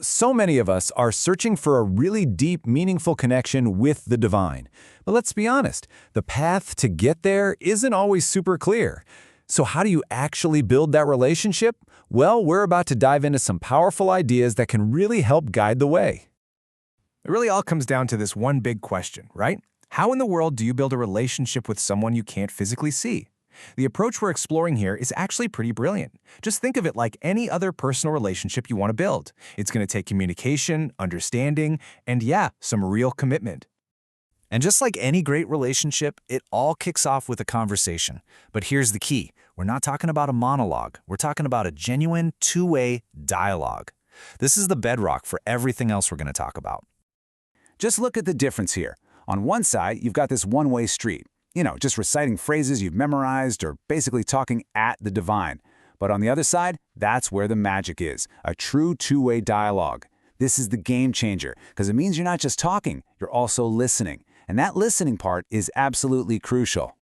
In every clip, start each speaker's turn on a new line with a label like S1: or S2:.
S1: So many of us are searching for a really deep, meaningful connection with the divine. But let's be honest, the path to get there isn't always super clear. So how do you actually build that relationship? Well, we're about to dive into some powerful ideas that can really help guide the way.
S2: It really all comes down to this one big question, right? How in the world do you build a relationship with someone you can't physically see? The approach we're exploring here is actually pretty brilliant. Just think of it like any other personal relationship you want to build. It's going to take communication, understanding, and some real commitment.
S3: And just like any great relationship, it all kicks off with a conversation. But here's the key. We're not talking about a monologue. We're talking about a genuine two-way dialogue. This is the bedrock for everything else we're going to talk about.
S4: Just look at the difference here. On one side, you've got this one-way street. Just reciting phrases you've memorized or basically talking at the divine. But on the other side, that's where the magic is, a true two-way dialogue. This is the game changer, because it means you're not just talking, you're also listening. And that listening part is absolutely crucial.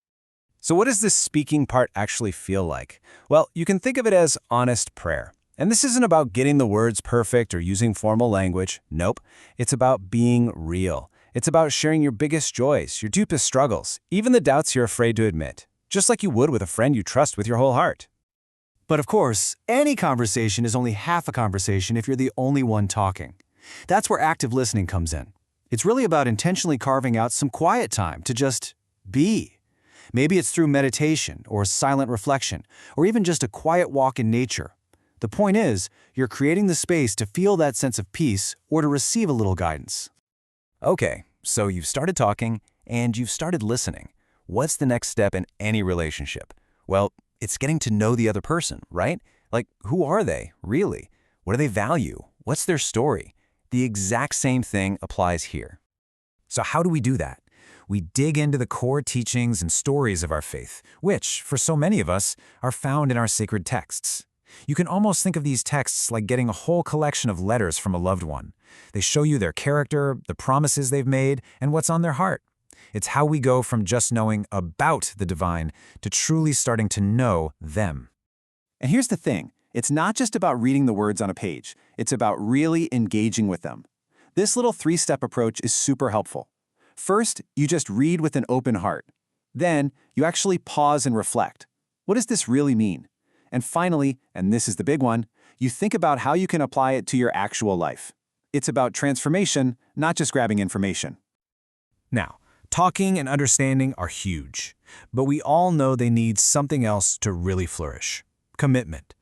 S1: So what does this speaking part actually feel like? Well, you can think of it as honest prayer. And this isn't about getting the words perfect or using formal language. Nope. It's about being real. It's about sharing your biggest joys, your deepest struggles, even the doubts you're afraid to admit, just like you would with a friend you trust with your whole heart.
S5: But of course, any conversation is only half a conversation if you're the only one talking. That's where active listening comes in. It's really about intentionally carving out some quiet time to just be. Maybe it's through meditation or silent reflection, or even just a quiet walk in nature. The point is, you're creating the space to feel that sense of peace or to receive a little guidance.
S1: Okay, so you've started talking and you've started listening. What's the next step in any relationship? Well, it's getting to know the other person, right? Like, who are they, really? What do they value? What's their story? The exact same thing applies here. So how do we do that? We dig into the core teachings and stories of our faith, which, for so many of us, are found in our sacred texts. You can almost think of these texts like getting a whole collection of letters from a loved one. They show you their character, the promises they've made, and what's on their heart. It's how we go from just knowing about the divine to truly starting to know them.
S4: And here's the thing. It's not just about reading the words on a page. It's about really engaging with them. This little three-step approach is super helpful. First, you just read with an open heart. Then, you actually pause and reflect. What does this really mean? And finally, and this is the big one, you think about how you can apply it to your actual life. It's about transformation, not just grabbing information.
S1: Now, talking and understanding are huge, but we all know they need something else to really flourish. Commitment.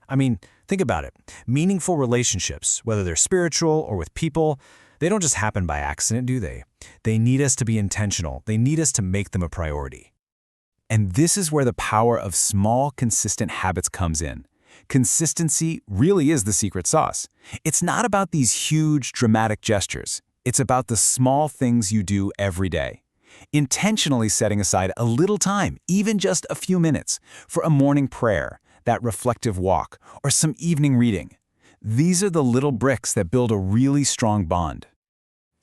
S1: I mean, think about it. Meaningful relationships, whether they're spiritual or with people, they don't just happen by accident, do they? They need us to be intentional. They need us to make them a priority. And this is where the power of small, consistent habits comes in. Consistency really is the secret sauce. It's not about these huge, dramatic gestures. It's about the small things you do every day. Intentionally setting aside a little time, even just a few minutes, for a morning prayer, that reflective walk, or some evening reading. These are the little bricks that build a really strong bond.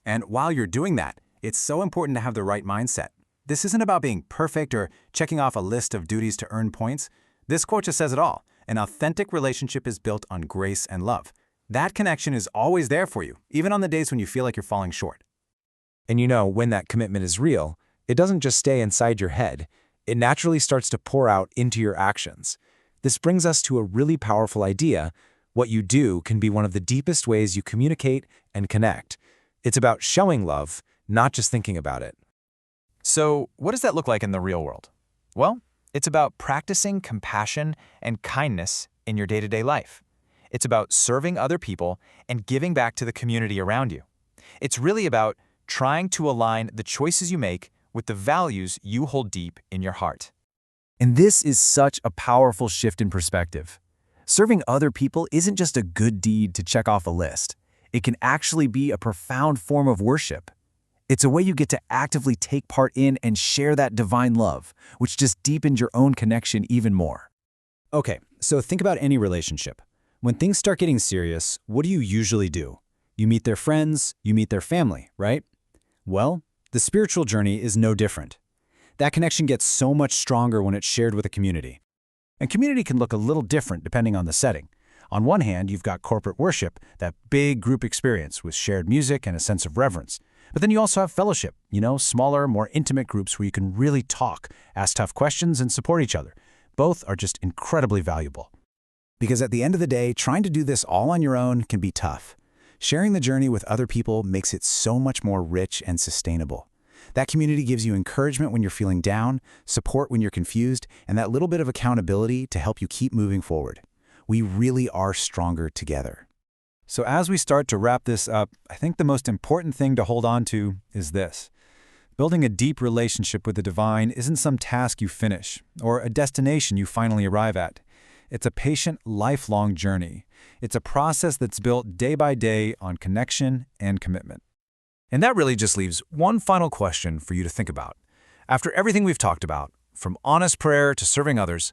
S1: And while you're doing that, it's so important to have the right mindset. This isn't about being perfect or checking off a list of duties to earn points. This quote just says it all. An authentic relationship is built on grace and love. That connection is always there for you, even on the days when you feel like you're falling short. And when that commitment is real, it doesn't just stay inside your head. It naturally starts to pour out into your actions. This brings us to a really powerful idea. What you do can be one of the deepest ways you communicate and connect. It's about showing love, not just thinking about it.
S2: So, what does that look like in the real world? Well, it's about practicing compassion and kindness in your day-to-day life. It's about serving other people and giving back to the community around you. It's really about trying to align the choices you make with the values you hold deep in your heart.
S3: And this is such a powerful shift in perspective. Serving other people isn't just a good deed to check off a list. It can actually be a profound form of worship. It's a way you get to actively take part in and share that divine love, which just deepens your own connection even more.
S1: Okay, so think about any relationship. When things start getting serious, what do you usually do? You meet their friends, you meet their family, right? Well, the spiritual journey is no different. That connection gets so much stronger when it's shared with a community. And community can look a little different depending on the setting. On one hand, you've got corporate worship, that big group experience with shared music and a sense of reverence. But then you also have fellowship, smaller, more intimate groups where you can really talk, ask tough questions, and support each other. Both are just incredibly valuable.
S4: Because at the end of the day, trying to do this all on your own can be tough. Sharing the journey with other people makes it so much more rich and sustainable. That community gives you encouragement when you're feeling down, support when you're confused, and that little bit of accountability to help you keep moving forward. We really are stronger together.
S5: So as we start to wrap this up, I think the most important thing to hold on to is this. Building a deep relationship with the divine isn't some task you finish or a destination you finally arrive at. It's a patient, lifelong journey. It's a process that's built day by day on connection and commitment.
S1: And that really just leaves one final question for you to think about. After everything we've talked about, from honest prayer to serving others,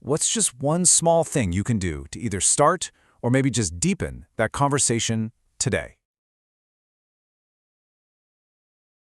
S1: what's just one small thing you can do to either start or maybe just deepen that conversation today?